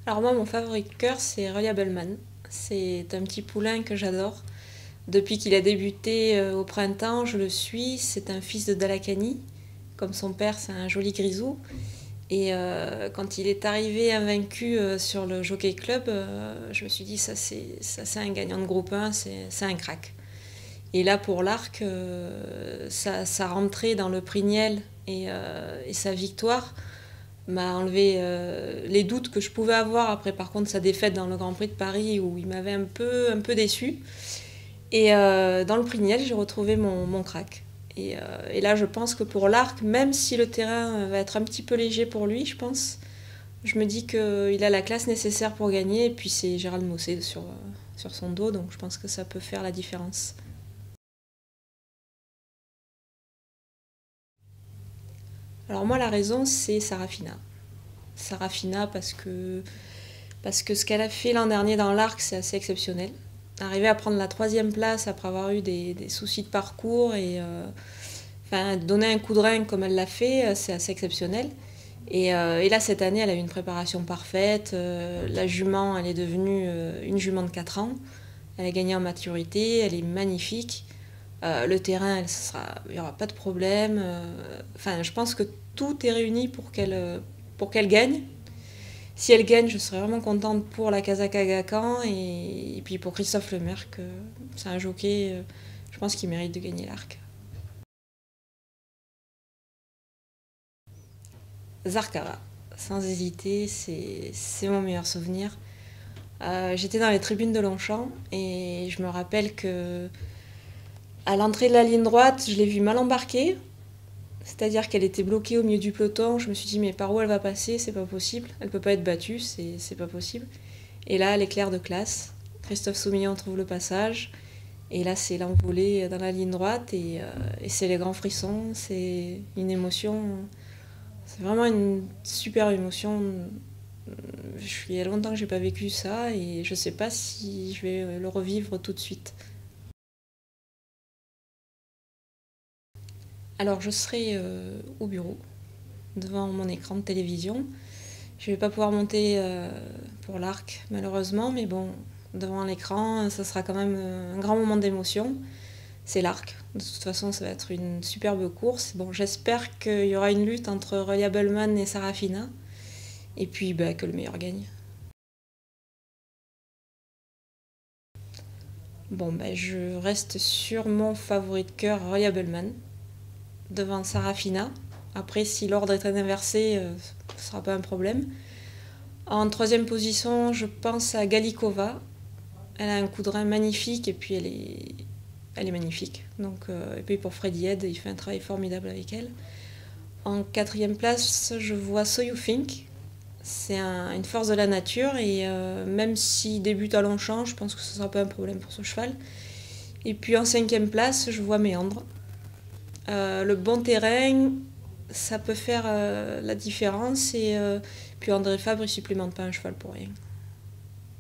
Alors moi, mon favori de cœur, c'est Reliable Man. C'est un petit poulain que j'adore. Depuis qu'il a débuté au printemps, je le suis. C'est un fils de Dalakani. Comme son père, c'est un joli grisou. Et quand il est arrivé invaincu sur le Jockey Club, je me suis dit, ça c'est un gagnant de groupe 1, c'est un crack. Et là, pour l'Arc, sa rentrée dans le prix Niel et sa victoire m'a enlevé les doutes que je pouvais avoir après, par contre, sa défaite dans le Grand Prix de Paris où il m'avait un peu déçu. Et dans le prix Niel, j'ai retrouvé mon crack. Et là, je pense que pour l'Arc, même si le terrain va être un petit peu léger pour lui, je pense, je me dis qu'il a la classe nécessaire pour gagner. Et puis c'est Gérald Mossé sur son dos, donc je pense que ça peut faire la différence. Alors moi, la raison, c'est Sarafina. Sarafina parce que ce qu'elle a fait l'an dernier dans l'arc, c'est assez exceptionnel. Arriver à prendre la 3e place après avoir eu des soucis de parcours et enfin, donner un coup de rein comme elle l'a fait, c'est assez exceptionnel. Et là, cette année, elle a eu une préparation parfaite. La jument, elle est devenue une jument de 4 ans. Elle a gagné en maturité, elle est magnifique. Le terrain, il n'y aura pas de problème. Enfin, je pense que tout est réuni pour qu'elle gagne. Si elle gagne, je serais vraiment contente pour la Kazakh Agacan et puis pour Christophe Lemaire, que c'est un jockey, je pense qu'il mérite de gagner l'arc. Zarkava, sans hésiter, c'est mon meilleur souvenir. J'étais dans les tribunes de Longchamp et je me rappelle que à l'entrée de la ligne droite, je l'ai vue mal embarquée. C'est-à-dire qu'elle était bloquée au milieu du peloton. Je me suis dit, mais par où elle va passer? C'est pas possible. Elle peut pas être battue, c'est pas possible. Et là, l'éclair de classe. Christophe Soumillon trouve le passage. Et là, c'est l'envolée dans la ligne droite. Et c'est les grands frissons. C'est une émotion. C'est vraiment une super émotion. Il y a longtemps que j'ai pas vécu ça. Et je sais pas si je vais le revivre tout de suite. Alors, je serai au bureau, devant mon écran de télévision. Je vais pas pouvoir monter pour l'arc, malheureusement, mais bon, devant l'écran, ça sera quand même un grand moment d'émotion. C'est l'arc. De toute façon, ça va être une superbe course. Bon, j'espère qu'il y aura une lutte entre Reliable Man et Sarafina. Et puis, bah, que le meilleur gagne. Bon, bah, je reste sur mon favori de cœur, Reliable Man, devant Sarafina. Après, si l'ordre est inversé, ce sera pas un problème. En 3e position, je pense à Galikova. Elle a un coup de rein magnifique et puis elle est magnifique. Donc, et puis pour Freddy Head, il fait un travail formidable avec elle. En 4e place, je vois So You Think. C'est une force de la nature et même s'il débute à Longchamp, je pense que ce ne sera pas un problème pour ce cheval. Et puis en 5e place, je vois Méandre. Le bon terrain, ça peut faire la différence et puis André Fabre, il supplémente pas un cheval pour rien.